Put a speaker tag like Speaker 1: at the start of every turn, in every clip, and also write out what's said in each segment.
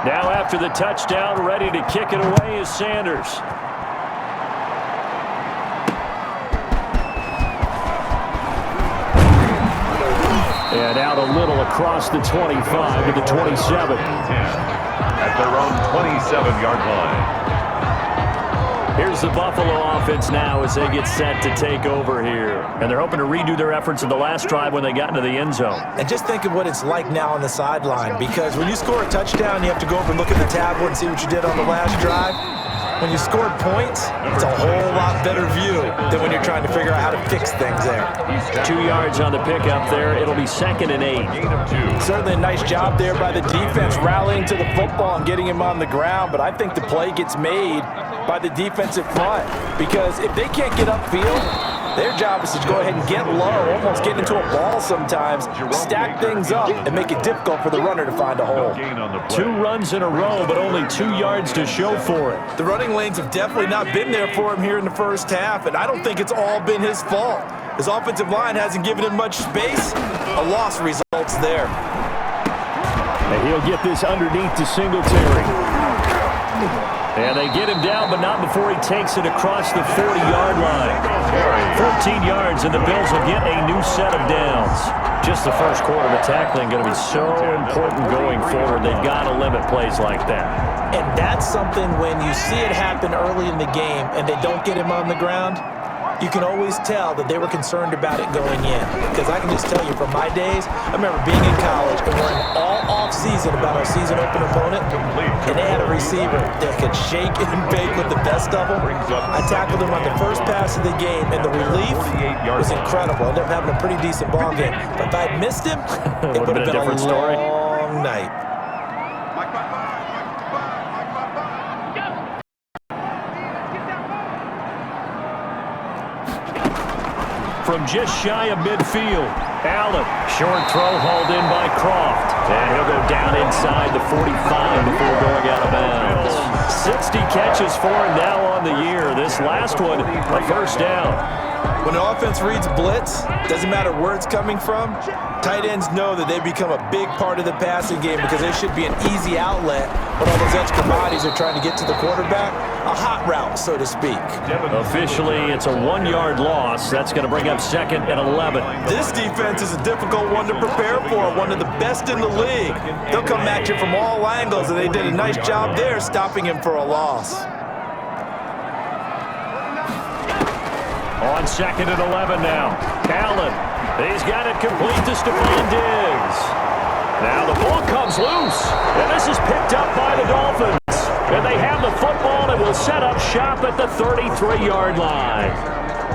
Speaker 1: Now after the touchdown, ready to kick it away is Sanders. And out a little across the 25 to the 27.
Speaker 2: At their own 27-yard line.
Speaker 1: Here's the Buffalo offense now as they get set to take over here. And they're hoping to redo their efforts in the last drive when they got into the end zone.
Speaker 3: And just think of what it's like now on the sideline, because when you score a touchdown, you have to go over and look at the tablet and see what you did on the last drive. When you scored points, it's a whole lot better view than when you're trying to figure out how to fix things there.
Speaker 1: 2 yards on the pickup there. It'll be 2nd and 8.
Speaker 3: Certainly a nice job there by the defense rallying to the football and getting him on the ground, but I think the play gets made by the defensive front, because if they can't get upfield, their job is to go ahead and get low, almost get into a ball sometimes, stack things up, and make it difficult for the runner to find a hole.
Speaker 1: 2 runs in a row, but only 2 yards to show for it.
Speaker 3: The running lanes have definitely not been there for him here in the first half, and I don't think it's all been his fault. His offensive line hasn't given him much space. A loss results there.
Speaker 1: And he'll get this underneath to Singletary. And they get him down, but not before he takes it across the 40-yard line. 14 yards, and the Bills will get a new set of downs. Just the first quarter of the tackling going to be so important going forward. They've got to limit plays like that.
Speaker 3: And that's something when you see it happen early in the game and they don't get him on the ground, you can always tell that they were concerned about it going in. Because I can just tell you from my days, I remember being in college and worrying all off-season about our season open opponent, and they had a receiver that could shake and bake with the best of them. I tackled him on the first pass of the game, and the relief was incredible. I ended up having a pretty decent ball game. But if I'd missed him, it would have been a long night.
Speaker 1: From just shy of midfield, Allen, short throw hauled in by Croft. And he'll go down inside the 45 before going out of bounds. 60 catches for him now on the year. This last one, a first down.
Speaker 3: When the offense reads blitz, doesn't matter where it's coming from, tight ends know that they become a big part of the passing game because they should be an easy outlet when all those extra bodies are trying to get to the quarterback. A hot route, so to speak.
Speaker 1: Officially, it's a 1-yard loss. That's going to bring up 2nd and 11.
Speaker 3: This defense is a difficult one to prepare for, one of the best in the league. They'll come at you from all angles, and they did a nice job there stopping him for a loss.
Speaker 1: On 2nd and 11 now. Allen, he's got it complete to Stephon Diggs. Now the ball comes loose, and this is picked up by the Dolphins. And they have the football and will set up shop at the 33-yard line.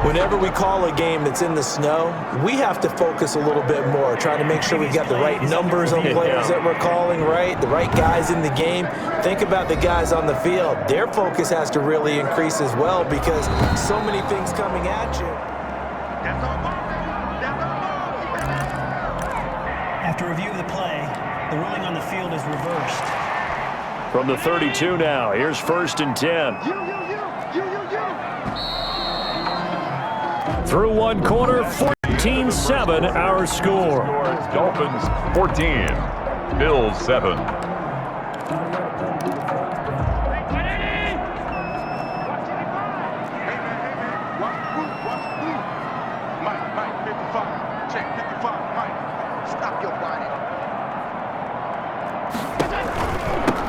Speaker 3: Whenever we call a game that's in the snow, we have to focus a little bit more, trying to make sure we've got the right numbers on players that we're calling right, the right guys in the game. Think about the guys on the field. Their focus has to really increase as well because so many things coming at you.
Speaker 4: After review of the play, the ruling on the field is reversed.
Speaker 1: From the 32 now, here's 1st and 10. Through one quarter, 14-7 our score.
Speaker 2: Dolphins 14, Bills 7.
Speaker 5: Mike, 55. Check 55. Mike, stop your body.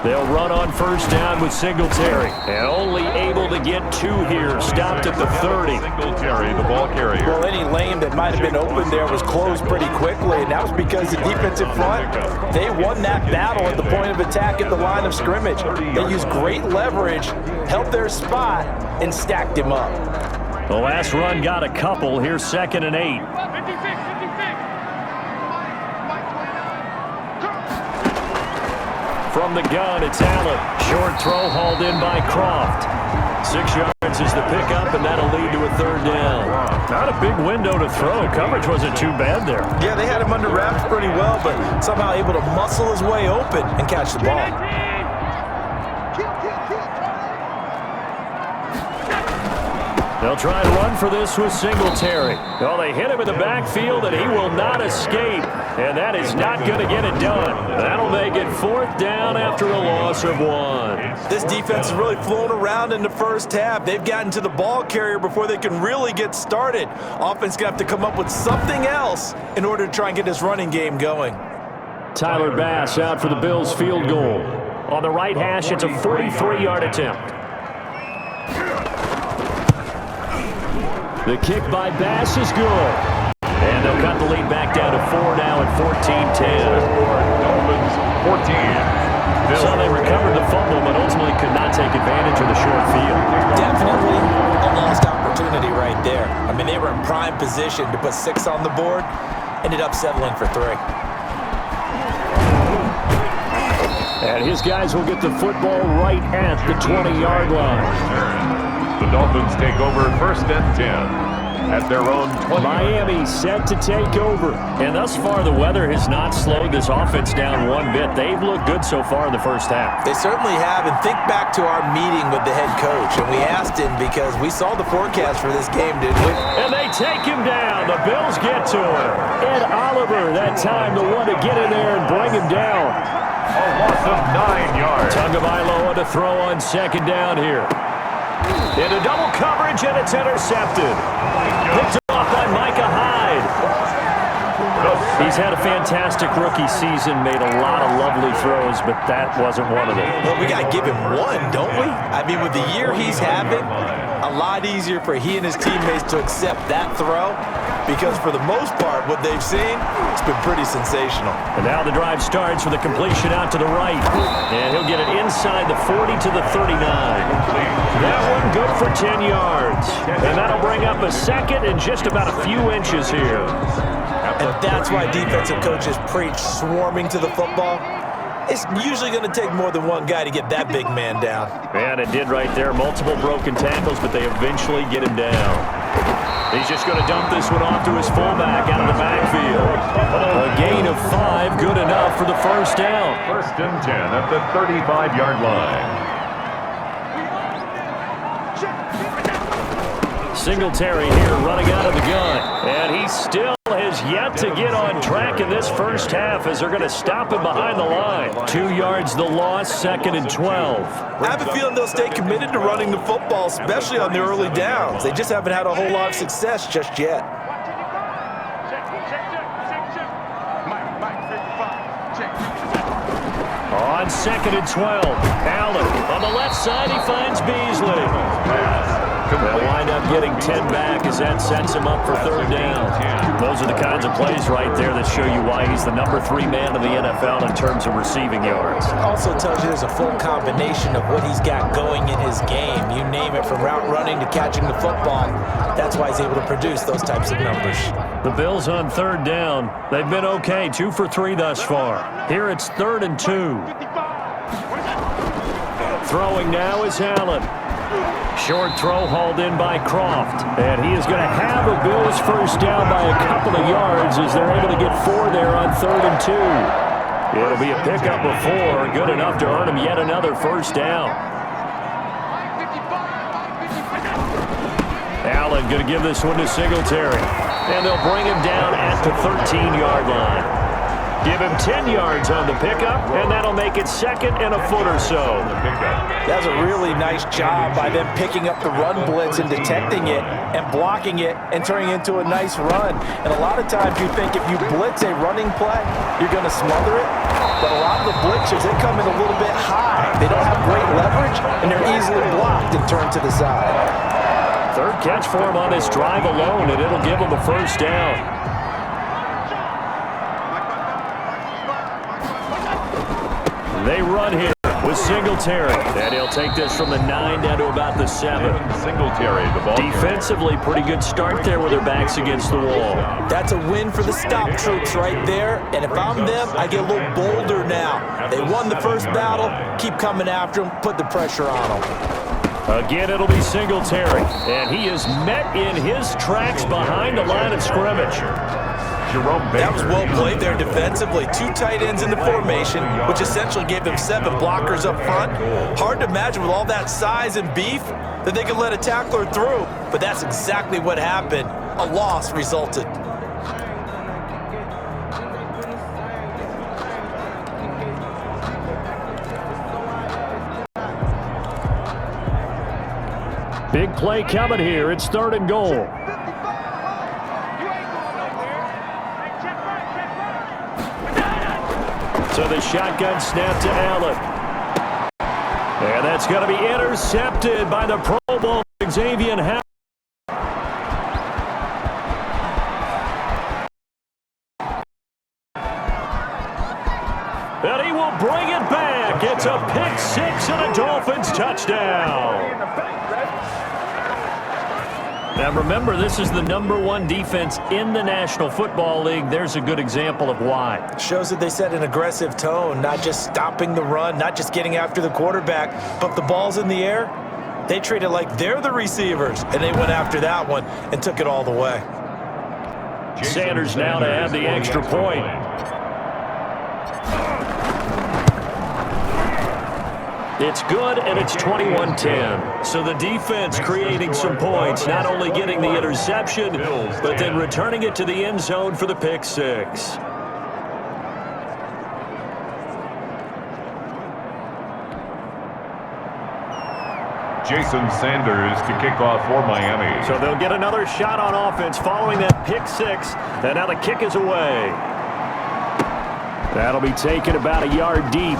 Speaker 1: They'll run on 1st down with Singletary. And only able to get 2 here. Stopped at the 30.
Speaker 2: Singletary, the ball carrier.
Speaker 3: Well, any lane that might have been open there was closed pretty quickly, and that was because the defensive front, they won that battle at the point of attack at the line of scrimmage. They used great leverage, held their spot, and stacked him up.
Speaker 1: The last run got a couple. Here's 2nd and 8. From the gun, it's Allen. Short throw hauled in by Croft. 6 yards is the pickup, and that'll lead to a 3rd down. Not a big window to throw. Coverage wasn't too bad there.
Speaker 3: Yeah, they had him under wraps pretty well, but somehow able to muscle his way open and catch the ball.
Speaker 1: They'll try and run for this with Singletary. Well, they hit him in the backfield, and he will not escape. And that is not going to get it done. That'll make it 4th down after a loss of 1.
Speaker 3: This defense has really flown around in the first half. They've gotten to the ball carrier before they can really get started. Offense going to have to come up with something else in order to try and get this running game going.
Speaker 1: Tyler Bass out for the Bills' field goal. On the right hash, it's a 43-yard attempt. The kick by Bass is good. And they'll cut the lead back down to 4 now at 14-10.
Speaker 2: Dolphins 14.
Speaker 1: So they recovered the fumble, but ultimately could not take advantage of the short field.
Speaker 3: Definitely a lost opportunity right there. I mean, they were in prime position to put 6 on the board. Ended up settling for 3.
Speaker 1: And his guys will get the football right at the 20-yard line.
Speaker 2: The Dolphins take over 1st and 10. At their own 20.
Speaker 1: Miami set to take over. And thus far, the weather has not slowed this offense down one bit. They've looked good so far in the first half.
Speaker 3: They certainly have. And think back to our meeting with the head coach. And we asked him because we saw the forecast for this game, didn't we?
Speaker 1: And they take him down. The Bills get to him. Ed Oliver, that time, the one to get in there and bring him down.
Speaker 2: A loss of 9 yards.
Speaker 1: Tagovailoa to throw on 2nd down here. Into double coverage, and it's intercepted. Picked off by Micah Hyde. He's had a fantastic rookie season, made a lot of lovely throws, but that wasn't one of them.
Speaker 3: Well, we got to give him one, don't we? I mean, with the year he's having, a lot easier for he and his teammates to accept that throw because for the most part, what they've seen, it's been pretty sensational.
Speaker 1: And now the drive starts with a completion out to the right. And he'll get it inside the 40 to the 39. That one good for 10 yards. And that'll bring up a 2nd and just about a few inches here.
Speaker 3: And that's why defensive coaches preach swarming to the football. It's usually going to take more than one guy to get that big man down.
Speaker 1: And it did right there. Multiple broken tackles, but they eventually get him down. He's just going to dump this one off to his fullback out of the backfield. A gain of 5, good enough for the 1st down.
Speaker 2: 1st and 10 at the 35-yard line.
Speaker 1: Singletary here running out of the gun. And he still has yet to get on track in this first half as they're going to stop him behind the line. 2 yards the loss, 2nd and 12.
Speaker 3: I have a feeling they'll stay committed to running the football, especially on the early downs. They just haven't had a whole lot of success just yet.
Speaker 1: On 2nd and 12, Allen on the left side, he finds Beasley. They'll wind up getting 10 back as that sets him up for 3rd down. Those are the kinds of plays right there that show you why he's the number 3 man in the NFL in terms of receiving yards.
Speaker 3: Also tells you there's a full combination of what he's got going in his game. You name it, from route running to catching the football. That's why he's able to produce those types of numbers.
Speaker 1: The Bills on 3rd down. They've been okay, 2 for 3 thus far. Here it's 3rd and 2. Throwing now is Allen. Short throw hauled in by Croft. And he is going to have a Bills 1st down by a couple of yards as they're able to get 4 there on 3rd and 2. It'll be a pickup of 4, good enough to earn him yet another 1st down. Allen going to give this one to Singletary. And they'll bring him down at the 13-yard line. Give him 10 yards on the pickup, and that'll make it 2nd and a foot or so.
Speaker 3: That's a really nice job by them picking up the run blitz and detecting it and blocking it and turning it into a nice run. And a lot of times you think if you blitz a running play, you're going to smother it. But a lot of the blitzers, they come in a little bit high. They don't have great leverage, and they're easily blocked and turned to the side.
Speaker 1: 3rd catch for him on this drive alone, and it'll give him a 1st down. They run here with Singletary. And he'll take this from the 9 down to about the 7.
Speaker 2: Singletary, the ball.
Speaker 1: Defensively, pretty good start there with their backs against the wall.
Speaker 3: That's a win for the stop troops right there. And if I'm them, I get a little bolder now. They won the first battle. Keep coming after them. Put the pressure on them.
Speaker 1: Again, it'll be Singletary. And he is met in his tracks behind the line of scrimmage.
Speaker 3: That was well played there defensively. 2 tight ends in the formation, which essentially gave them 7 blockers up front. Hard to imagine with all that size and beef that they could let a tackler through, but that's exactly what happened. A loss resulted.
Speaker 1: Big play coming here. It's 3rd and goal. So the shotgun snap to Allen. And that's going to be intercepted by the Pro Bowl Xavier Howard. And he will bring it back. It's a pick 6 and a Dolphins touchdown. Now remember, this is the #1 defense in the National Football League. There's a good example of why.
Speaker 3: Shows that they set an aggressive tone, not just stopping the run, not just getting after the quarterback, but the ball's in the air. They treat it like they're the receivers, and they went after that one and took it all the way.
Speaker 1: Sanders now to have the extra point. It's good, and it's 21-10. So the defense creating some points, not only getting the interception, but then returning it to the end zone for the pick 6.
Speaker 2: Jason Sanders to kick off for Miami.
Speaker 1: So they'll get another shot on offense following that pick 6, and now the kick is away. That'll be taken about a yard deep.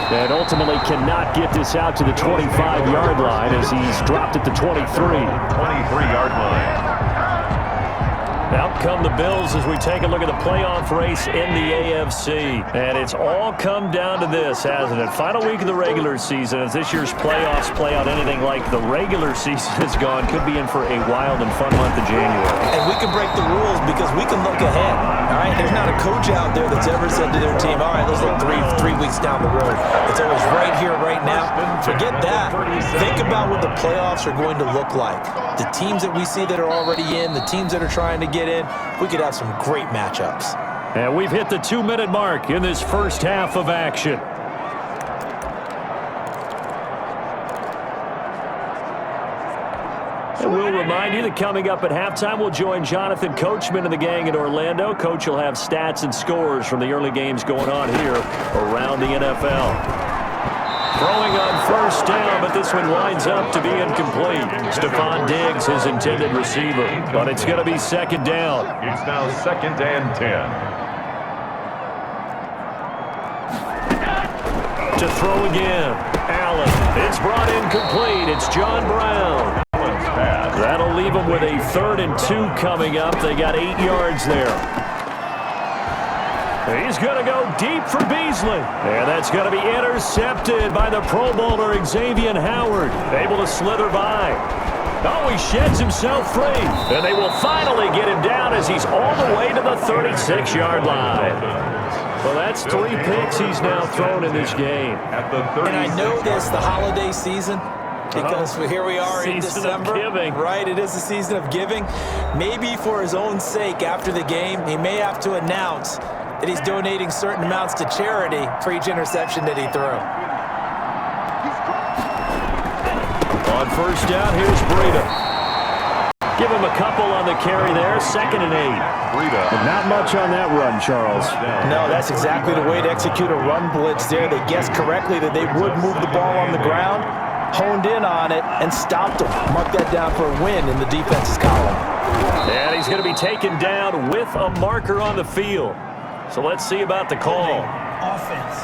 Speaker 1: And ultimately cannot get this out to the 25-yard line as he's dropped at the 23.
Speaker 2: 23-yard line.
Speaker 1: Out come the Bills as we take a look at the playoff race in the AFC. And it's all come down to this, hasn't it? Final week of the regular season. As this year's playoffs play out anything like the regular season has gone, could be in for a wild and fun month of January.
Speaker 3: And we can break the rules because we can look ahead. All right, there's not a coach out there that's ever said to their team, all right, let's look three weeks down the road. It's always right here, right now. Forget that. Think about what the playoffs are going to look like. The teams that we see that are already in, the teams that are trying to get in, we could have some great matchups.
Speaker 1: And we've hit the 2-minute mark in this first half of action. And we'll remind you that coming up at halftime, we'll join Jonathan Coachman and the gang in Orlando. Coach will have stats and scores from the early games going on here around the NFL. Throwing on first down, but this one lines up to be incomplete. Stephon Diggs, his intended receiver. But it's going to be 2nd down.
Speaker 2: It's now 2nd and 10.
Speaker 1: To throw again. Allen. It's brought incomplete. It's John Brown. That'll leave them with a 3rd and 2 coming up. They got 8 yards there. He's going to go deep for Beasley. And that's going to be intercepted by the Pro Bowler Xavier Howard. Able to slither by. Oh, he sheds himself free. And they will finally get him down as he's all the way to the 36-yard line. Well, that's 3 picks he's now thrown in this game.
Speaker 3: And I know this, the holiday season, because here we are in December, right? It is the season of giving. Maybe for his own sake after the game, he may have to announce that he's donating certain amounts to charity for each interception that he threw.
Speaker 1: On first down, here's Breida. Give him a couple on the carry there. 2nd and 8.
Speaker 2: Breida.
Speaker 1: Not much on that run, Charles.
Speaker 3: No, that's exactly the way to execute a run blitz there. They guessed correctly that they would move the ball on the ground, honed in on it, and stopped him. Mark that down for a win in the defense's column.
Speaker 1: And he's going to be taken down with a marker on the field. So let's see about the call.
Speaker 4: Offense.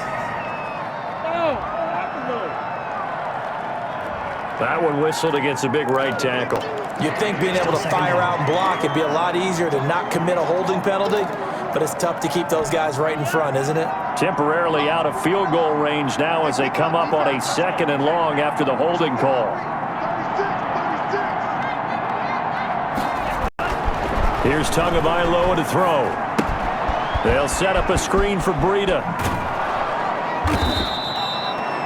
Speaker 1: That one whistled against a big right tackle.
Speaker 3: You'd think being able to fire out and block it'd be a lot easier to not commit a holding penalty, but it's tough to keep those guys right in front, isn't it? Temporarily out of field goal range now as they come up on a 2nd and long after the holding call. Here's Tagovailoa to throw. They'll set up a screen for Breida.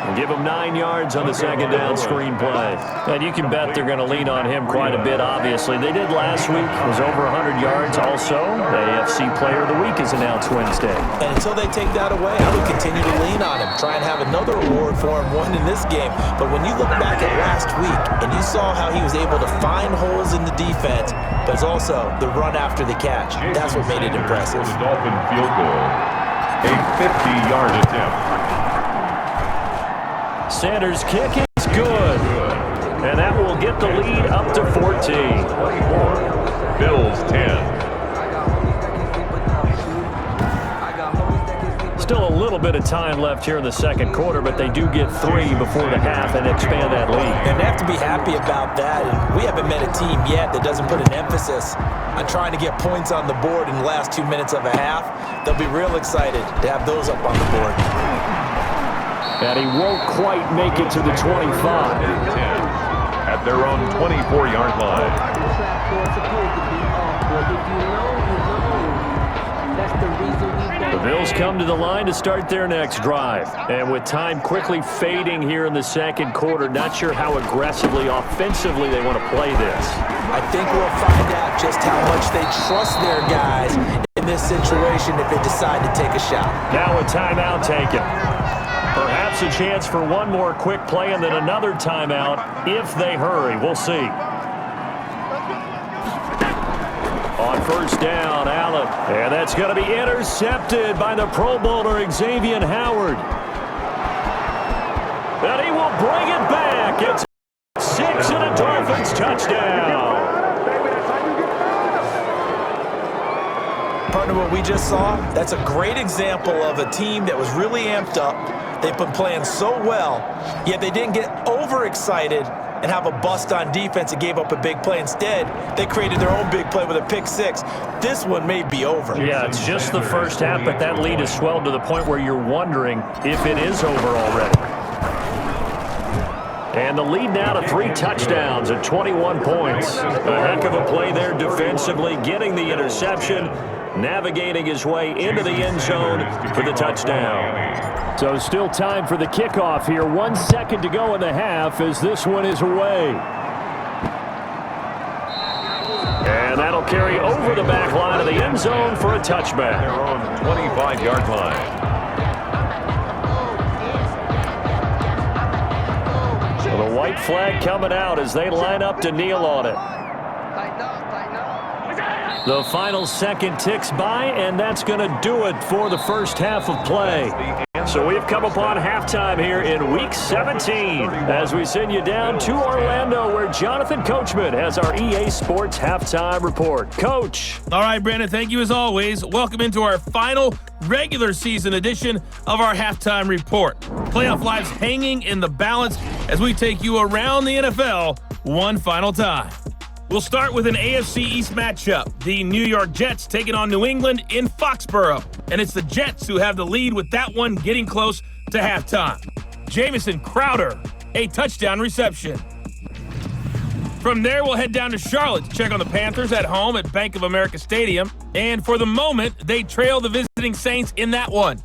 Speaker 3: And give him 9 yards on the 2nd down screen play. And you can bet they're going to lean on him quite a bit, obviously. They did last week. It was over 100 yards also. The AFC Player of the Week is announced Wednesday. And until they take that away, I would continue to lean on him. Try and have another award for him, one in this game. But when you look back at last week and you saw how he was able to find holes in the defense, but it's also the run after the catch. That's what made it impressive.
Speaker 2: The Dolphin field goal. A 50-yard attempt.
Speaker 1: Sanders' kick is good. And that will get the lead up to 14.
Speaker 2: 24. Bills 10.
Speaker 1: Still a little bit of time left here in the second quarter, but they do get 3 before the half and expand that lead.
Speaker 3: And they have to be happy about that. And we haven't met a team yet that doesn't put an emphasis on trying to get points on the board in the last 2 minutes of a half. They'll be real excited to have those up on the board.
Speaker 1: And he won't quite make it to the 25.
Speaker 2: 10 at their own 24-yard line.
Speaker 1: The Bills come to the line to start their next drive. And with time quickly fading here in the second quarter, not sure how aggressively, offensively they want to play this.
Speaker 3: I think we'll find out just how much they trust their guys in this situation if they decide to take a shot.
Speaker 1: Now a timeout taken. Perhaps a chance for one more quick play and then another timeout if they hurry. We'll see. On first down, Allen. And that's going to be intercepted by the Pro Bowler, Xavier Howard. And he will bring it back. It's 6 and a Dolphins touchdown.
Speaker 3: Partner, what we just saw, that's a great example of a team that was really amped up. They've been playing so well, yet they didn't get overexcited and have a bust on defense and gave up a big play. Instead, they created their own big play with a pick 6. This one may be over.
Speaker 1: Yeah, it's just the first half, but that lead has swelled to the point where you're wondering if it is over already. And the lead now to 3 touchdowns at 21 points. A heck of a play there defensively, getting the interception, navigating his way into the end zone for the touchdown. So still time for the kickoff here. 1 second to go in the half as this one is away. And that'll carry over the back line of the end zone for a touchback.
Speaker 2: Their own 25-yard line.
Speaker 1: So the white flag coming out as they line up to kneel on it. The final second ticks by, and that's going to do it for the first half of play. So we've come upon halftime here in Week 17 as we send you down to Orlando where Jonathan Coachman has our EA Sports Halftime Report. Coach.
Speaker 6: All right, Brandon, thank you as always. Welcome into our final regular season edition of our Halftime Report. Playoff lives hanging in the balance as we take you around the NFL one final time. We'll start with an AFC East matchup. The New York Jets taking on New England in Foxborough. And it's the Jets who have the lead with that one getting close to halftime. Jamison Crowder, a touchdown reception. From there, we'll head down to Charlotte to check on the Panthers at home at Bank of America Stadium. And for the moment, they trail the visiting Saints in that one.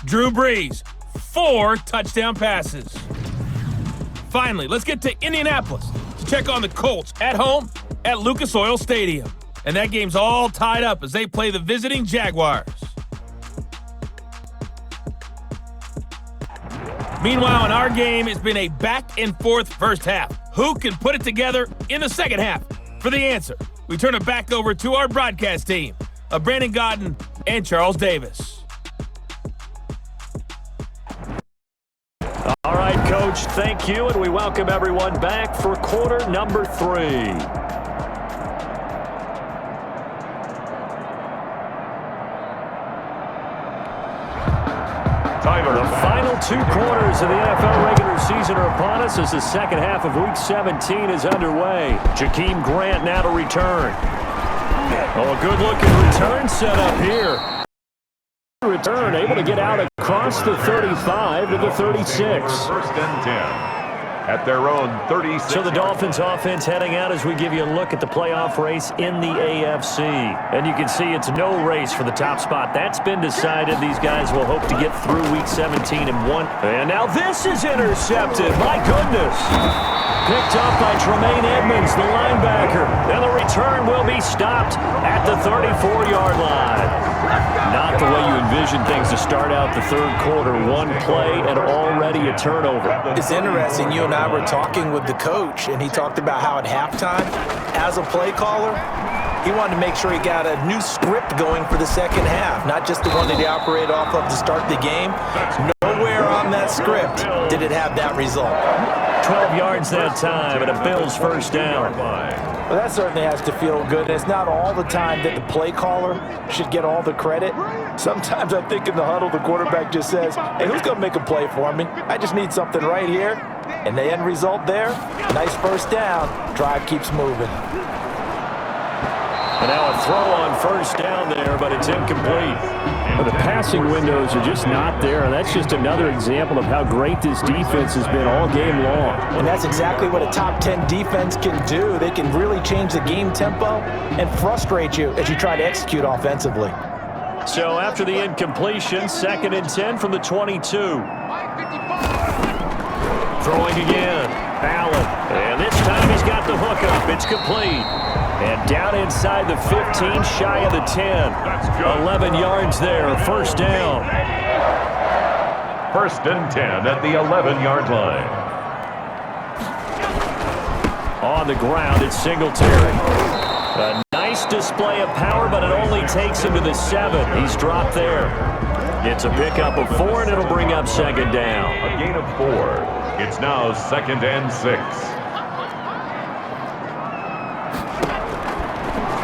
Speaker 6: Drew Brees, 4 touchdown passes. Finally, let's get to Indianapolis to check on the Colts at home at Lucas Oil Stadium. And that game's all tied up as they play the visiting Jaguars. Meanwhile, in our game, it's been a back-and-forth first half. Who can put it together in the second half? For the answer, we turn it back over to our broadcast team of Brandon Godden and Charles Davis.
Speaker 1: All right, Coach, thank you, and we welcome everyone back for quarter number 3. The final 2 quarters of the NFL regular season are upon us as the second half of Week 17 is underway. Jakeem Grant now to return. Oh, a good-looking return set up here. Return, able to get out across the 35 to the 36.
Speaker 2: First and 10 at their own 36.
Speaker 1: So the Dolphins offense heading out as we give you a look at the playoff race in the AFC. And you can see it's no race for the top spot. That's been decided. These guys will hope to get through Week 17 and 1. And now this is intercepted. My goodness. Picked up by Tremaine Edmonds, the linebacker. And the return will be stopped at the 34-yard line. Not the way you envision things to start out the third quarter. One play and already a turnover.
Speaker 3: It's interesting. You and I were talking with the coach, and he talked about how at halftime, as a play caller, he wanted to make sure he got a new script going for the second half, not just the one that he operated off of to start the game. Nowhere on that script did it have that result.
Speaker 1: 12 yards that time, and a Bills first down.
Speaker 3: Well, that certainly has to feel good. It's not all the time that the play caller should get all the credit. Sometimes I think in the huddle, the quarterback just says, hey, who's going to make a play for me? I just need something right here. And the end result there, nice first down. Drive keeps moving.
Speaker 1: And now a throw on first down there, but it's incomplete. Well, the passing windows are just not there, and that's just another example of how great this defense has been all game long.
Speaker 3: And that's exactly what a top 10 defense can do. They can really change the game tempo and frustrate you as you try to execute offensively.
Speaker 1: So after the incompletion, 2nd and 10 from the 22. Throwing again. Allen. And this time he's got the hook up. It's complete. And down inside the 15, shy of the 10. 11 yards there, first down.
Speaker 2: 1st and 10 at the 11-yard line.
Speaker 1: On the ground, it's Singletary. A nice display of power, but it only takes him to the 7. He's dropped there. It's a pickup of 4, and it'll bring up 2nd down.
Speaker 2: A gain of 4. It's now 2nd and 6.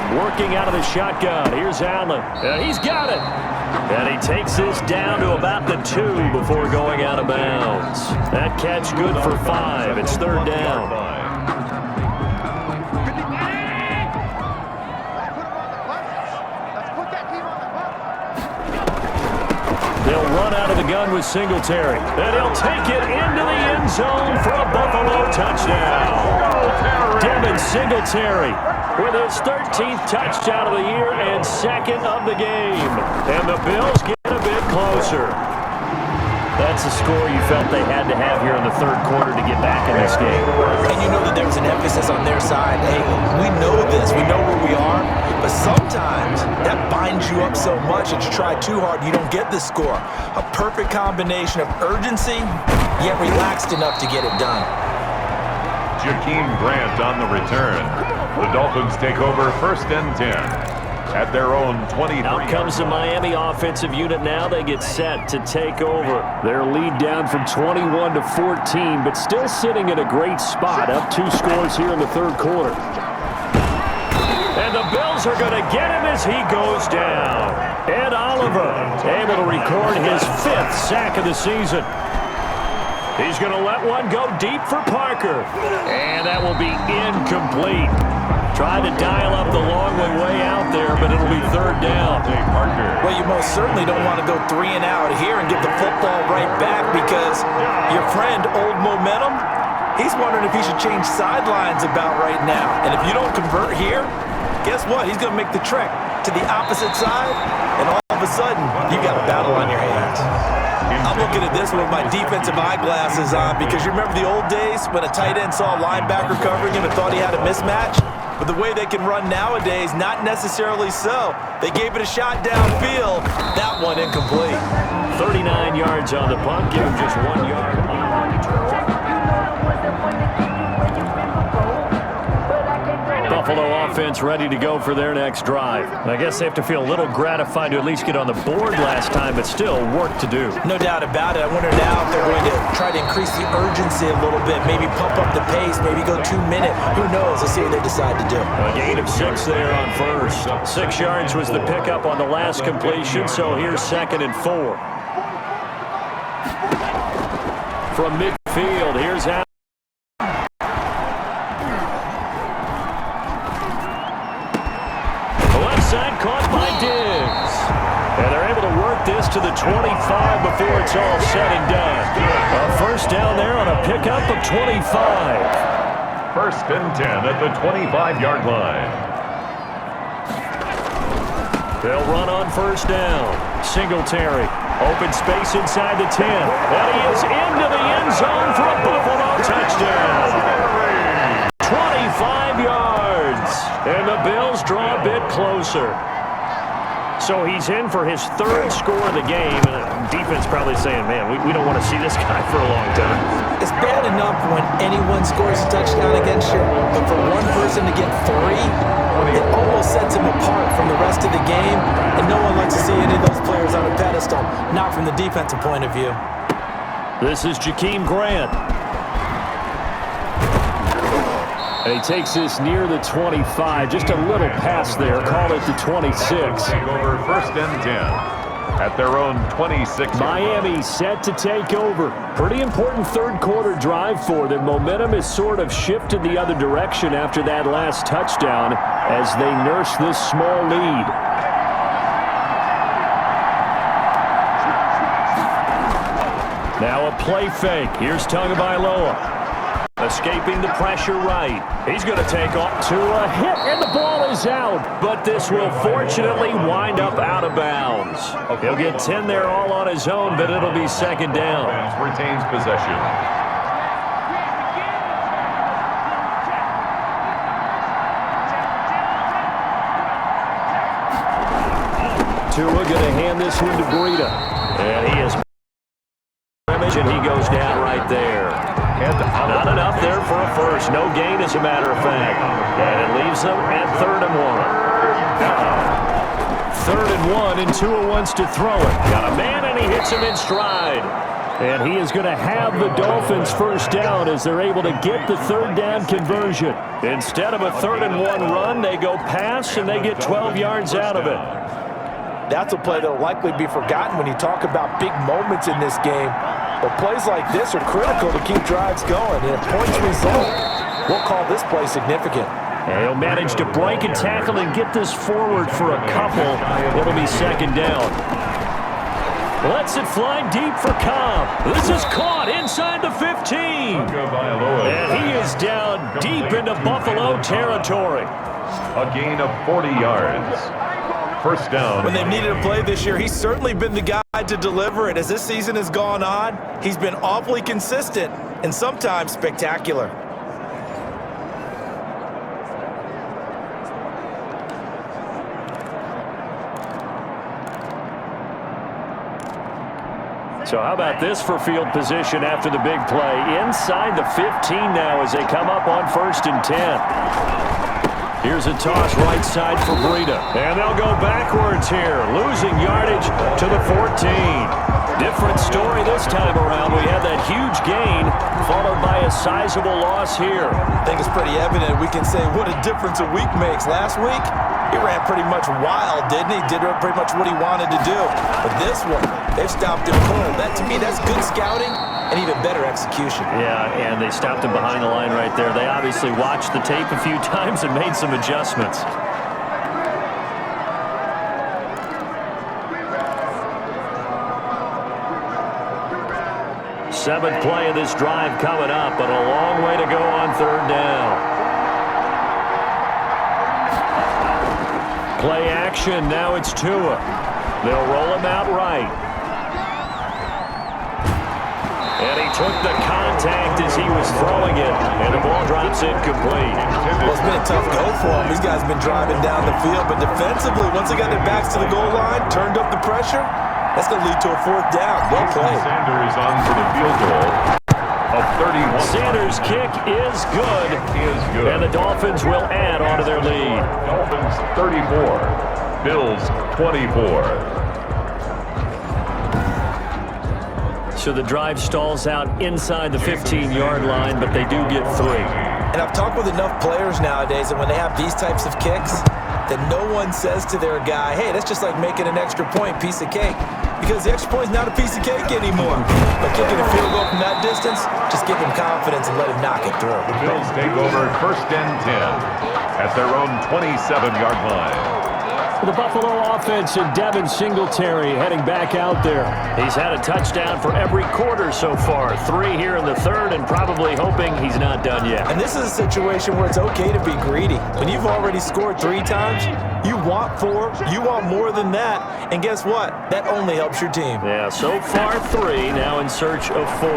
Speaker 1: Working out of the shotgun. Here's Allen. And he's got it. And he takes this down to about the 2 before going out of bounds. That catch good for 5. It's 3rd down. They'll run out of the gun with Singletary. And he'll take it into the end zone for a Buffalo touchdown. Devin Singletary with his 13th touchdown of the year and 2nd of the game. And the Bills get a bit closer. That's a score you felt they had to have here in the 3rd quarter to get back in this game.
Speaker 3: And you know that there was an emphasis on their side. Hey, we know this. We know where we are. But sometimes that binds you up so much that you try too hard, you don't get the score. A perfect combination of urgency, yet relaxed enough to get it done.
Speaker 2: Jakeem Grant on the return. The Dolphins take over 1st and 10 at their own 23.
Speaker 1: Out comes the Miami offensive unit now. They get set to take over. Their lead down from 21 to 14, but still sitting in a great spot. Up 2 scores here in the 3rd quarter. And the Bills are going to get him as he goes down. Ed Oliver able to record his 5th sack of the season. He's going to let one go deep for Parker. And that will be incomplete. Tried to dial up the long way out there, but it'll be 3rd down.
Speaker 3: Well, you most certainly don't want to go 3 and out here and give the football right back because your friend, Old Momentum, he's wondering if he should change sidelines about right now. And if you don't convert here, guess what? He's going to make the trek to the opposite side, and all of a sudden, you got a battle on your hands. I'm looking at this with my defensive eyeglasses on because you remember the old days when a tight end saw a linebacker covering him and thought he had a mismatch? But the way they can run nowadays, not necessarily so. They gave it a shot downfield. That one incomplete.
Speaker 1: 39 yards on the punt. Give him just 1 yard on the return. Buffalo offense ready to go for their next drive. I guess they have to feel a little gratified to at least get on the board last time, but still work to do.
Speaker 3: No doubt about it. I wonder now if they're going to try to increase the urgency a little bit, maybe pump up the pace, maybe go 2 minute. Who knows? Let's see what they decide to do.
Speaker 1: A gain of 6 there on first. 6 yards was the pickup on the last completion, so here's 2nd and 4. From midfield, here's Allen. Side caught by Diggs. And they're able to work this to the 25 before it's all said and done. A first down there on a pickup of 25.
Speaker 2: 1st and 10 at the 25-yard line.
Speaker 1: They'll run on first down. Singletary. Open space inside the 10. And he is into the end zone for a Buffalo touchdown. 25 yards. And the Bills draw a bit closer. So he's in for his 3rd score of the game. And the defense probably saying, man, we don't want to see this guy for a long time.
Speaker 3: It's bad enough when anyone scores a touchdown against you, but for one person to get 3, it almost sets him apart from the rest of the game. And no one likes to see any of those players on a pedestal, not from the defensive point of view.
Speaker 1: This is Jakeem Grant. And he takes this near the 25. Just a little pass there. Call it the 26.
Speaker 2: Take over first and 10. At their own 26.
Speaker 1: Miami set to take over. Pretty important third quarter drive for them. Momentum has sort of shifted the other direction after that last touchdown as they nurse this small lead. Now a play fake. Here's Tagovailoa. Escaping the pressure right. He's going to take off to a hit, and the ball is out. But this will fortunately wind up out of bounds. He'll get 10 there all on his own, but it'll be second down.
Speaker 2: Retains possession.
Speaker 1: Tua going to hand this one to Breida. And he is and he goes down right there. Not enough there for a first. No gain, as a matter of fact. And it leaves them at 3rd and 1. 3rd and 1, and Tua wants to throw it. Got a man, and he hits him in stride. And he is going to have the Dolphins first down as they're able to get the 3rd down conversion. Instead of a 3rd and 1 run, they go pass, and they get 12 yards out of it.
Speaker 3: That's a play that will likely be forgotten when you talk about big moments in this game. But plays like this are critical to keep drives going. And a points result, we'll call this play significant.
Speaker 1: And he'll manage to break and tackle and get this forward for a couple. It'll be second down. Lets it fly deep for Cobb. This is caught inside the 15. And he is down deep into Buffalo territory.
Speaker 2: A gain of 40 yards. First down.
Speaker 3: When they've needed a play this year, he's certainly been the guy to deliver it. As this season has gone on, he's been awfully consistent and sometimes spectacular.
Speaker 1: So how about this for field position after the big play? Inside the 15 now as they come up on 1st and 10. Here's a toss right side for Breida. And they'll go backwards here, losing yardage to the 14. Different story this time around. We had that huge gain followed by a sizable loss here.
Speaker 3: I think it's pretty evident. We can say what a difference a week makes. Last week, he ran pretty much wild, didn't he? Did pretty much what he wanted to do. But this one, they've stopped him cold. That, to me, that's good scouting and even better execution.
Speaker 1: Yeah, and they stopped him behind the line right there. They obviously watched the tape a few times and made some adjustments. Seventh play of this drive coming up, but a long way to go on 3rd down. Play action, now it's Tua. They'll roll him out right. And he took the contact as he was throwing it, and the ball drops incomplete.
Speaker 3: Well, it's been a tough go for him. These guys have been driving down the field, but defensively, once they got their backs to the goal line, turned up the pressure, that's going to lead to a 4th down. Well played.
Speaker 2: Sanders on for the field goal of 31.
Speaker 1: Sanders' kick is good. And the Dolphins will add on to their lead.
Speaker 2: Dolphins 34, Bills 24.
Speaker 1: So the drive stalls out inside the 15-yard line, but they do get 3.
Speaker 3: And I've talked with enough players nowadays that when they have these types of kicks, that no one says to their guy, hey, that's just like making an extra point, piece of cake. Because the extra point is not a piece of cake anymore. But kicking a field goal from that distance, just give him confidence and let him knock it through.
Speaker 2: The Bills take over 1st and 10 at their own 27-yard line.
Speaker 1: The Buffalo offense and Devin Singletary heading back out there. He's had a touchdown for every quarter so far. 3 here in the 3rd, and probably hoping he's not done yet.
Speaker 3: And this is a situation where it's okay to be greedy. When you've already scored 3 times, you want 4, you want more than that. And guess what? That only helps your team.
Speaker 1: Yeah, so far 3, now in search of 4.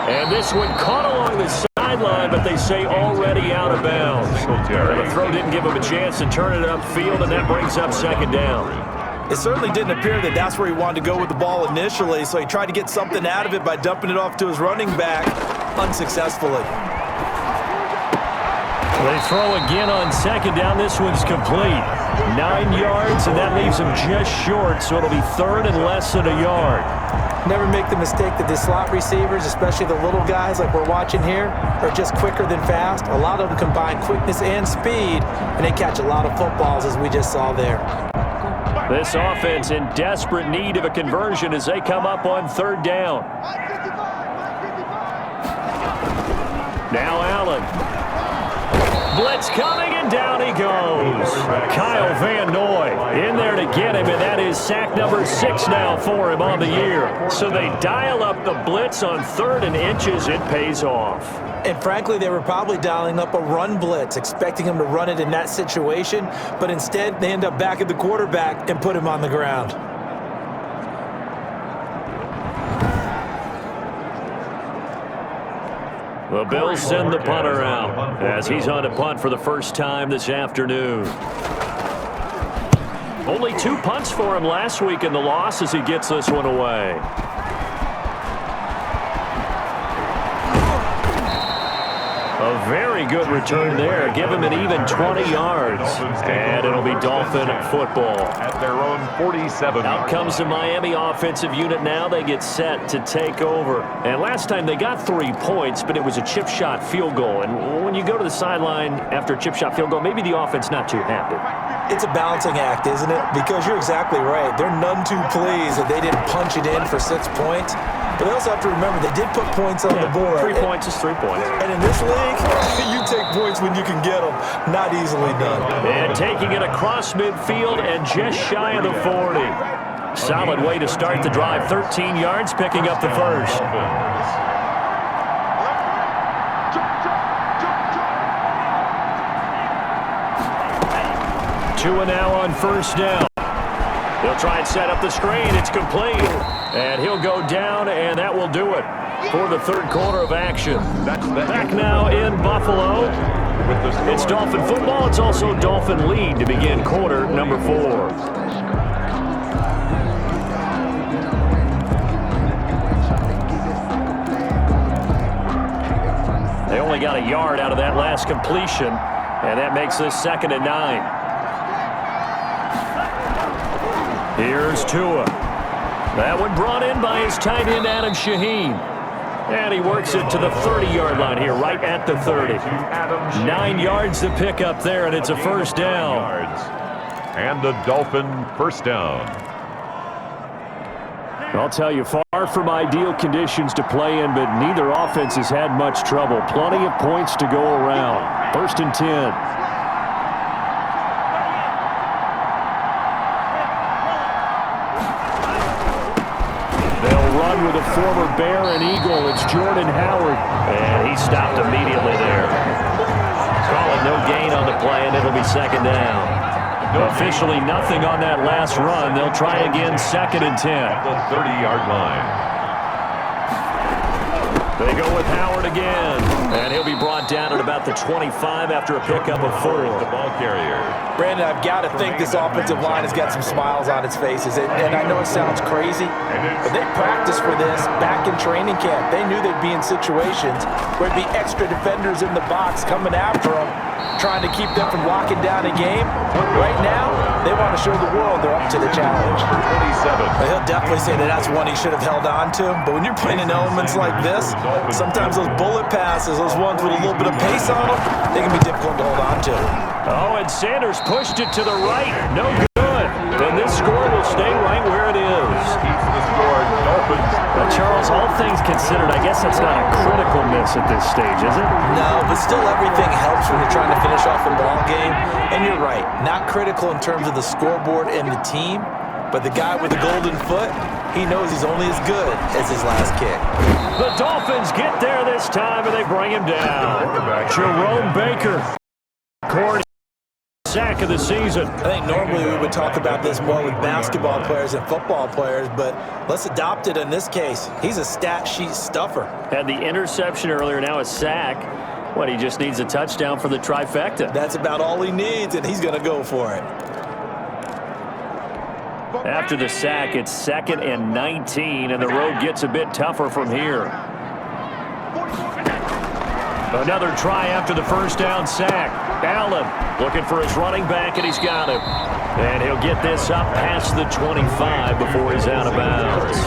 Speaker 1: And this one caught along the sideline, but they say already out of bounds. The throw didn't give him a chance to turn it upfield, and that brings up 2nd down.
Speaker 3: It certainly didn't appear that that's where he wanted to go with the ball initially, so he tried to get something out of it by dumping it off to his running back unsuccessfully.
Speaker 1: They throw again on 2nd down. This one's complete. 9 yards, and that leaves him just short, so it'll be third and less than a yard.
Speaker 3: Never make the mistake that the slot receivers, especially the little guys like we're watching here, are just quicker than fast. A lot of them combine quickness and speed, and they catch a lot of footballs, as we just saw there.
Speaker 1: This offense in desperate need of a conversion as they come up on third down. Now Allen. Blitz coming, and down he goes. Kyle Van Noy in there to get him, and that is sack number 6 now for him on the year. So they dial up the blitz on 3rd and inches. It pays off.
Speaker 3: And frankly, they were probably dialing up a run blitz, expecting him to run it in that situation, but instead they end up back at the quarterback and put him on the ground.
Speaker 1: The Bills send the punter out as he's on a punt for the first time this afternoon. Only 2 punts for him last week in the loss as he gets this one away. A very good return there. Give him an even 20 yards. And it'll be Dolphin football.
Speaker 2: At their own 47.
Speaker 1: Out comes the Miami offensive unit now. They get set to take over. And last time they got 3 points, but it was a chip shot field goal. And when you go to the sideline after a chip shot field goal, maybe the offense not too happy.
Speaker 3: It's a balancing act, isn't it? Because you're exactly right. They're none too pleased that they didn't punch it in for 6 points. But they also have to remember they did put points on the board.
Speaker 1: 3 points is 3 points.
Speaker 3: And in this league, you take points when you can get them. Not easily done.
Speaker 1: And taking it across midfield and just shy of the 40. Solid way to start the drive. 13 yards, picking up the first. Two and now on first down. They'll try and set up the screen. It's complete. And he'll go down, and that will do it for the third quarter of action. Back now in Buffalo. It's Dolphin football. It's also Dolphin lead to begin quarter number 4. They only got a yard out of that last completion, and that makes this 2nd and 9. Here's Tua. That one brought in by his tight end, Adam Shaheen. And he works it to the 30-yard line here, right at the 30. 9 yards to pick up there, and it's a first down.
Speaker 2: And a Dolphin first down.
Speaker 1: I'll tell you, far from ideal conditions to play in, but neither offense has had much trouble. Plenty of points to go around. 1st and 10. With a former Bear and Eagle, it's Jordan Howard. And he stopped immediately there. Call it no gain on the play, and it'll be 2nd down. Officially nothing on that last run. They'll try again, 2nd and 10.
Speaker 2: At the 30-yard line.
Speaker 1: They go with Howard again. And he'll be brought down at about the 25 after a pickup of 4.
Speaker 2: The ball carrier.
Speaker 3: Brandon, I've got to think this offensive line has got some smiles on its faces. And I know it sounds crazy, but they practiced for this back in training camp. They knew they'd be in situations where there'd be extra defenders in the box coming after them, trying to keep them from locking down a game. Right now, they want to show the world they're up to the challenge.
Speaker 2: 27.
Speaker 3: Well, he'll definitely say that that's one he should have held on to. But when you're playing in elements like this, sometimes those bullet passes, those ones with a little bit of pace on them, they can be difficult to hold on to.
Speaker 1: Oh, and Sanders pushed it to the right. No good. And this score will stay right where it is.
Speaker 2: Keeps the score, Dolphins.
Speaker 1: Well, Charles, all things considered, I guess that's not a critical miss at this stage, is it?
Speaker 3: No, but still everything helps when you're trying to finish off a ball game. And you're right, not critical in terms of the scoreboard and the team, but the guy with the golden foot, he knows he's only as good as his last kick.
Speaker 1: The Dolphins get there this time, and they bring him down. Jerome Baker, sack of the season.
Speaker 3: I think normally we would talk about this more with basketball players and football players, but let's adopt it in this case. He's a stat sheet stuffer.
Speaker 1: Had the interception earlier, now a sack. What, he just needs a touchdown for the trifecta.
Speaker 3: That's about all he needs, and he's going to go for it.
Speaker 1: After the sack, it's 2nd and 19, and the road gets a bit tougher from here. Another try after the first down sack. Allen looking for his running back, and he's got him. And he'll get this up past the 25 before he's out of bounds.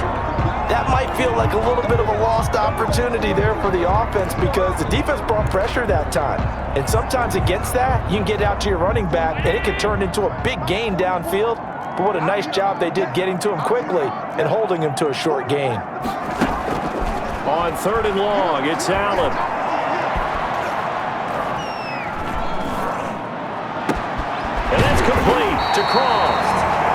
Speaker 3: That might feel like a little bit of a lost opportunity there for the offense because the defense brought pressure that time. And sometimes against that, you can get out to your running back, and it can turn into a big gain downfield. But what a nice job they did getting to him quickly and holding him to a short gain.
Speaker 1: On 3rd and long, it's Allen. And that's complete to Cross.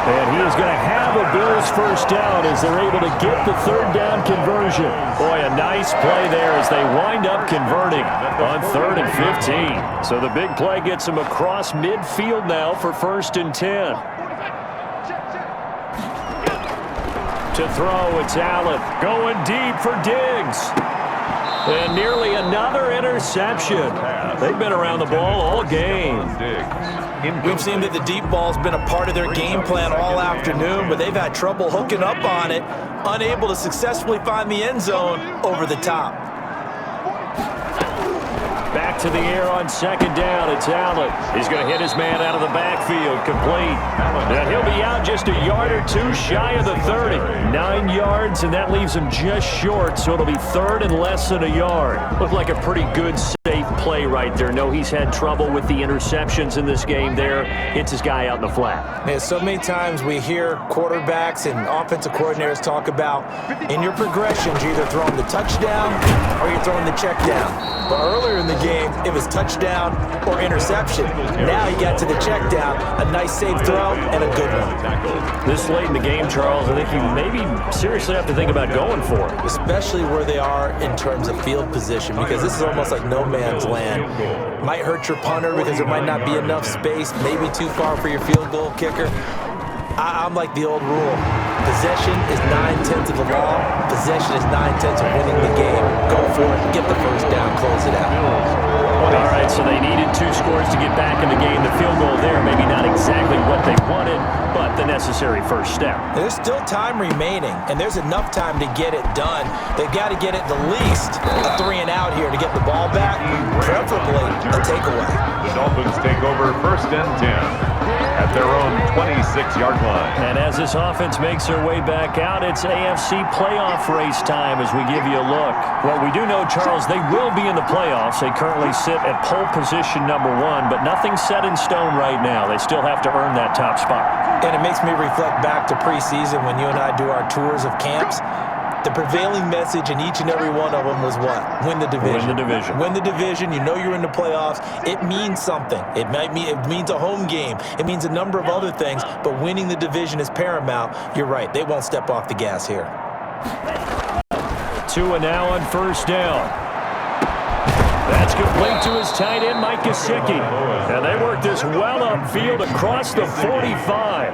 Speaker 1: And he is going to have a Bills first down as they're able to get the 3rd down conversion. Boy, a nice play there as they wind up converting on 3rd and 15. So the big play gets them across midfield now for 1st and 10. To throw, it's Allen going deep for Diggs. And nearly another interception. They've been around the ball all game.
Speaker 3: We've seen that the deep ball's been a part of their game plan all afternoon, but they've had trouble hooking up on it, unable to successfully find the end zone over the top.
Speaker 1: Back to the air on 2nd down. It's Allen. He's going to hit his man out of the backfield. Complete. And he'll be out just a yard or two shy of the 30. 9 yards, and that leaves him just short, so it'll be 3rd and less than a yard. Looked like a pretty good, safe play right there. No, he's had trouble with the interceptions in this game there. Hits his guy out in the flat.
Speaker 3: Man, so many times we hear quarterbacks and offensive coordinators talk about in your progressions, you're either throwing the touchdown or you're throwing the check down. But earlier in the game, it was touchdown or interception. Now he got to the check down, a nice safe throw, and a good one.
Speaker 1: This late in the game, Charles, I think you maybe seriously have to think about going for it.
Speaker 3: Especially where they are in terms of field position, because this is almost like no man's land. Might hurt your punter because there might not be enough space, maybe too far for your field goal kicker. I'm like the old rule. Possession is 9/10 of the law. Possession is 9/10 of winning the game. Go for it. Get the first down. Close it out.
Speaker 1: All right, so they needed 2 scores to get back in the game. The field goal there, maybe not exactly what they wanted, but the necessary first step.
Speaker 3: There's still time remaining, and there's enough time to get it done. They've got to get at the least a 3 and out here to get the ball back, preferably a takeaway.
Speaker 2: The Dolphins take over 1st and 10 at their own 26-yard line.
Speaker 1: And as this offense makes their way back out, it's AFC playoff race time as we give you a look. Well, we do know, Charles, they will be in the playoffs. They currently sit at pole position number 1, but nothing's set in stone right now. They still have to earn that top spot.
Speaker 3: And it makes me reflect back to preseason when you and I do our tours of camps. The prevailing message in each and every one of them was what? Win the division.
Speaker 1: Win the division.
Speaker 3: Win the division. You know you're in the playoffs. It means something. It means a home game. It means a number of other things, but winning the division is paramount. You're right. They won't step off the gas here.
Speaker 1: 2 and now on 1st down. That's complete to his tight end, Mike Gesicki. And they work this well upfield across the 45.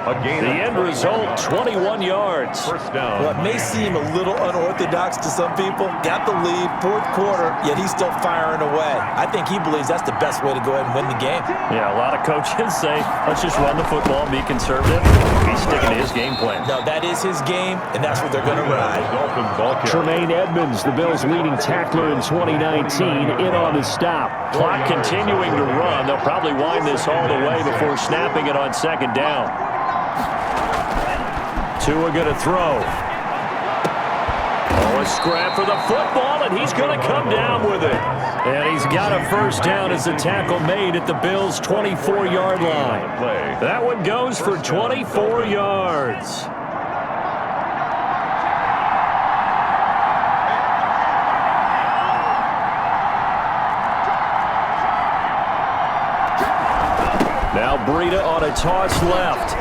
Speaker 1: The end result, 21 yards.
Speaker 2: First down.
Speaker 3: Well, it may seem a little unorthodox to some people. Got the lead, 4th quarter, yet he's still firing away. I think he believes that's the best way to go ahead and win the game.
Speaker 1: Yeah, a lot of coaches say, let's just run the football and be conservative. He's sticking to his game plan.
Speaker 3: No, that is his game, and that's what they're going to ride.
Speaker 2: Dolphin ball carrier.
Speaker 1: Tremaine Edmonds, the Bills' leading tackler in 2019, in on the stop. Clock continuing to run. They'll probably wind this all the way before snapping it on 2nd down. Tua going to throw. Oh, a scrap for the football, and he's going to come down with it. And he's got a first down as the tackle made at the Bills' 24-yard line. That one goes for 24 yards. Now Breida on a toss left.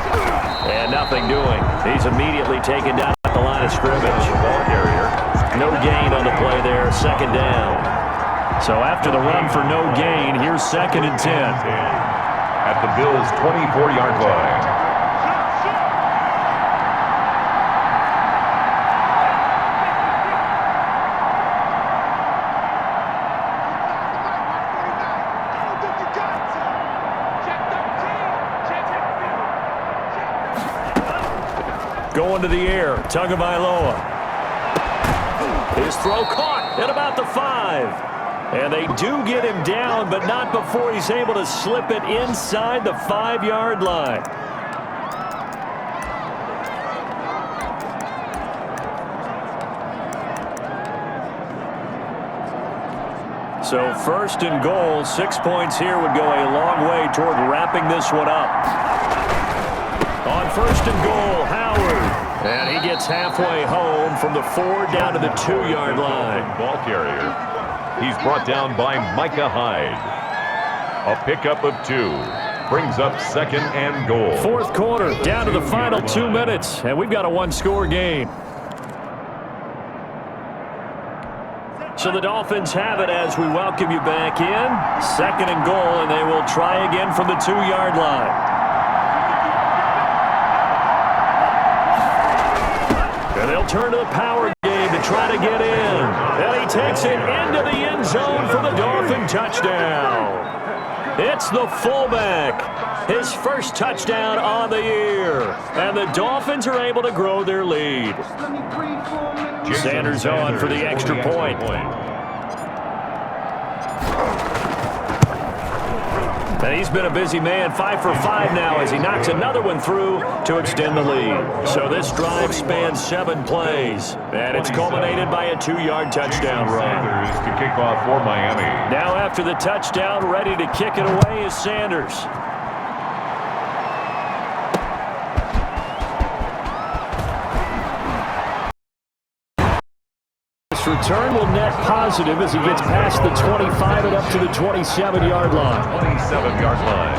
Speaker 1: And nothing doing. He's immediately taken down at the line of scrimmage.
Speaker 2: Ball carrier.
Speaker 1: No gain on the play there, 2nd down. So after the run for no gain, here's 2nd and 10.
Speaker 2: At the Bills' 24-yard line.
Speaker 1: Going to the air, Tagovailoa. His throw caught at about the 5. And they do get him down, but not before he's able to slip it inside the 5-yard line. So 1st and goal, 6 points here would go a long way toward wrapping this one up. On 1st and goal, Howard. And he gets halfway home from the 4 down to the 2-yard line.
Speaker 2: Ball carrier. He's brought down by Micah Hyde. A pickup of 2. Brings up 2nd and goal.
Speaker 1: 4th quarter, down to the final 2 minutes. And we've got a 1-score game. So the Dolphins have it as we welcome you back in. 2nd and goal, and they will try again from the 2-yard line. And they'll turn to the power game to try to get in. And he takes it into the end zone for the Dolphin touchdown. It's the fullback. His first touchdown on the year. And the Dolphins are able to grow their lead. Sanders on for the extra point. And he's been a busy man, 5 for 5 now as he knocks another one through to extend the lead. So this drive spans 7 plays, and it's culminated by a 2-yard touchdown run.
Speaker 2: Sanders to kick off for Miami.
Speaker 1: Now after the touchdown, ready to kick it away is Sanders. Return will net positive as he gets past the 25 and up to the 27-yard line.
Speaker 2: 27-yard line.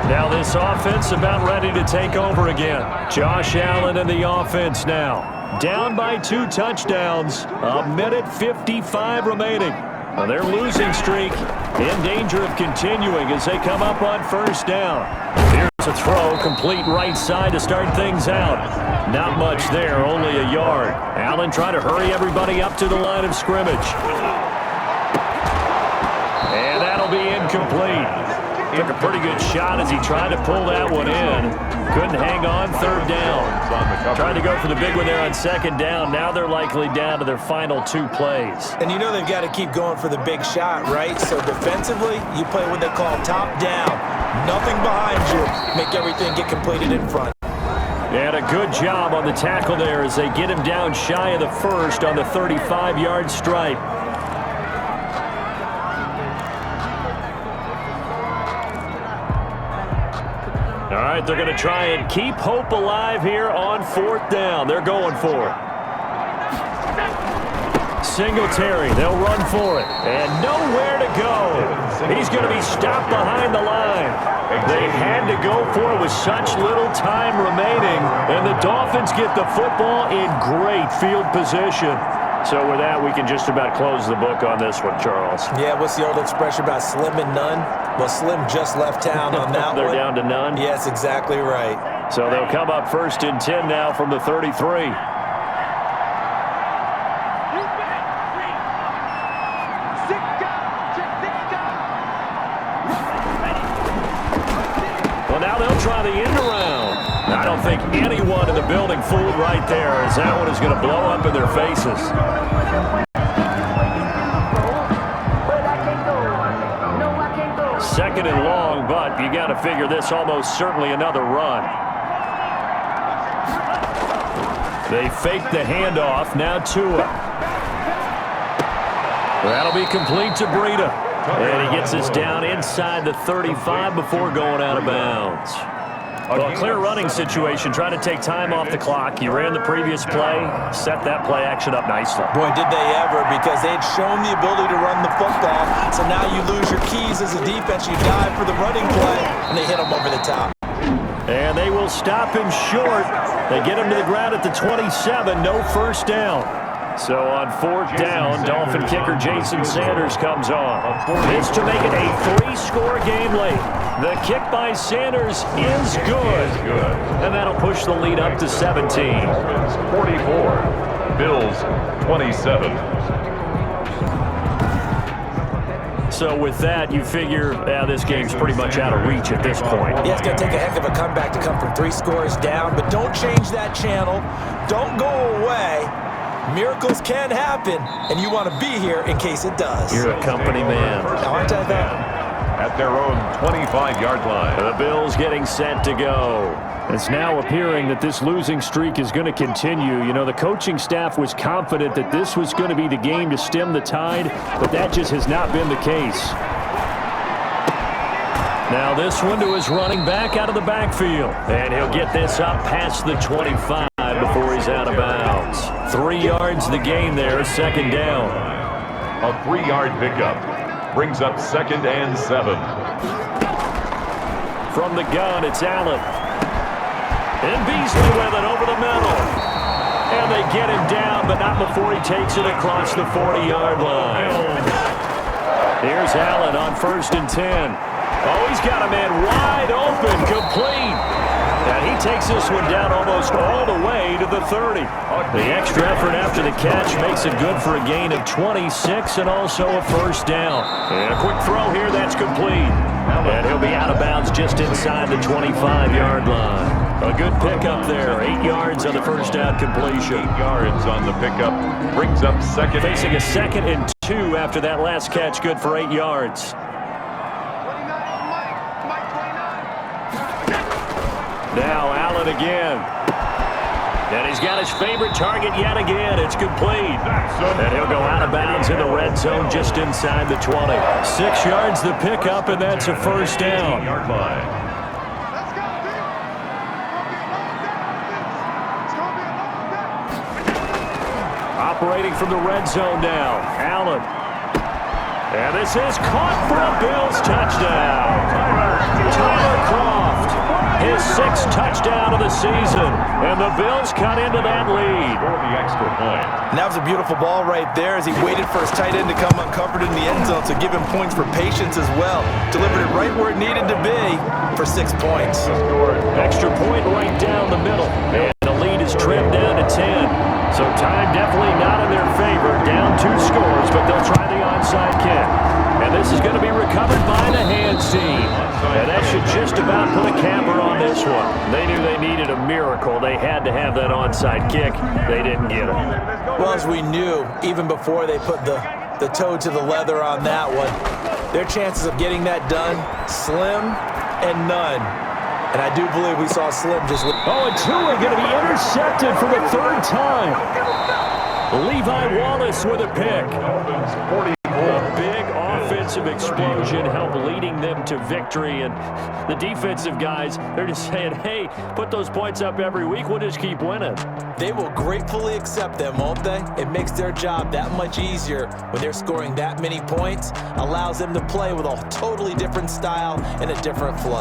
Speaker 1: Now this offense about ready to take over again. Josh Allen in the offense now. Down by 2 touchdowns. 1:55 remaining. Now their losing streak in danger of continuing as they come up on 1st down. Here's a throw, complete right side to start things out. Not much there, only a yard. Allen trying to hurry everybody up to the line of scrimmage. And that'll be incomplete. Took a pretty good shot as he tried to pull that one in. Couldn't hang on 3rd down. Tried to go for the big one there on 2nd down. Now they're likely down to their final 2 plays.
Speaker 3: And you know they've got to keep going for the big shot, right? So defensively, you play what they call top down. Nothing behind you. Make everything get completed in front.
Speaker 1: And a good job on the tackle there as they get him down shy of the 1st on the 35-yard stripe. All right, they're going to try and keep hope alive here on 4th down. They're going for it. Singletary, they'll run for it. And nowhere to go. He's going to be stopped behind the line. They had to go for it with such little time remaining. And the Dolphins get the football in great field position. So with that, we can just about close the book on this one, Charles.
Speaker 3: Yeah, what's the old expression about slim and none? Well, Slim just left town on that
Speaker 1: They're
Speaker 3: one.
Speaker 1: down to none?
Speaker 3: Yes, exactly right.
Speaker 1: So they'll come up 1st and 10 now from the 33. Well, now they'll try the end around. I don't think anyone in the building fooled right there, as that one is going to blow up in their faces. Second and long, but you got to figure this almost certainly another run. They fake the handoff. Now Tua. That'll be complete to Breida. And he gets this down inside the 35 before going out of bounds. Well, a clear running situation, trying to take time off the clock. You ran the previous play, set that play action up nicely.
Speaker 3: Boy, did they ever, because they had shown the ability to run the football. So now you lose your keys as a defense. You dive for the running play, and they hit him over the top.
Speaker 1: And they will stop him short. They get him to the ground at the 27, no 1st down. So on 4th down, Dolphin kicker Jason Sanders comes on. This to make it a 3-score game late. The kick by Sanders is good. And that'll push the lead up to 17.
Speaker 2: 44. Bills 27.
Speaker 1: So with that, you figure this game's pretty much out of reach at this point.
Speaker 3: Yeah, it's going to take a heck of a comeback to come from 3 scores down, but don't change that channel. Don't go away. Miracles can happen, and you want to be here in case it does.
Speaker 1: You're a company man.
Speaker 3: Now, aren't I though?
Speaker 2: At their own 25-yard line.
Speaker 1: The Bills getting set to go. It's now appearing that this losing streak is going to continue. You know, the coaching staff was confident that this was going to be the game to stem the tide, but that just has not been the case. Now this one to his running back out of the backfield. And he'll get this up past the 25 before he's out of bounds. 3 yards the gain there, second down.
Speaker 2: A 3-yard pickup brings up 2nd and 7.
Speaker 1: From the gun, it's Allen. And Beasley with it over the middle. And they get him down, but not before he takes it across the 40-yard line. Here's Allen on 1st and 10. Oh, he's got a man wide open, complete. And he takes this one down almost all the way to the 30. The extra effort after the catch makes it good for a gain of 26 and also a first down. And a quick throw here, that's complete. And he'll be out of bounds just inside the 25-yard line. A good pickup there. 8 yards on the first down completion.
Speaker 2: 8 yards on the pickup brings up 2nd.
Speaker 1: Facing a 2nd and 2 after that last catch, good for 8 yards. Now Allen again. And he's got his favorite target yet again. It's complete. And he'll go out of bounds in the red zone just inside the 20. 6 yards the pickup, and that's a first down.
Speaker 2: Yard line.
Speaker 1: Operating from the red zone now. Allen. And this is caught for a Bills touchdown. Tyler Kroft. His 6th touchdown of the season, and the Bills cut into that lead.
Speaker 2: For the extra point.
Speaker 3: And that was a beautiful ball right there as he waited for his tight end to come uncovered in the end zone, so give him points for patience as well. Delivered it right where it needed to be for 6 points.
Speaker 1: Extra point right down the middle, and the lead is trimmed down to 10. So time definitely not in their favor. Down 2 scores, but they'll try the onside kick. And this is going to be recovered by the hands team. And that should just about put a camper on this one. They knew they needed a miracle. They had to have that onside kick. They didn't get it.
Speaker 3: Well, as we knew, even before they put the toe to the leather on that one, their chances of getting that done, slim and none. And I do believe we saw Slim just...
Speaker 1: Oh, and 2 are going to be intercepted for the 3rd time. Levi Wallace with a pick. A big offensive explosion helped leading them to victory. And the defensive guys, they're just saying, hey, put those points up every week. We'll just keep winning.
Speaker 3: They will gratefully accept them, won't they? It makes their job that much easier when they're scoring that many points. Allows them to play with a totally different style and a different flow.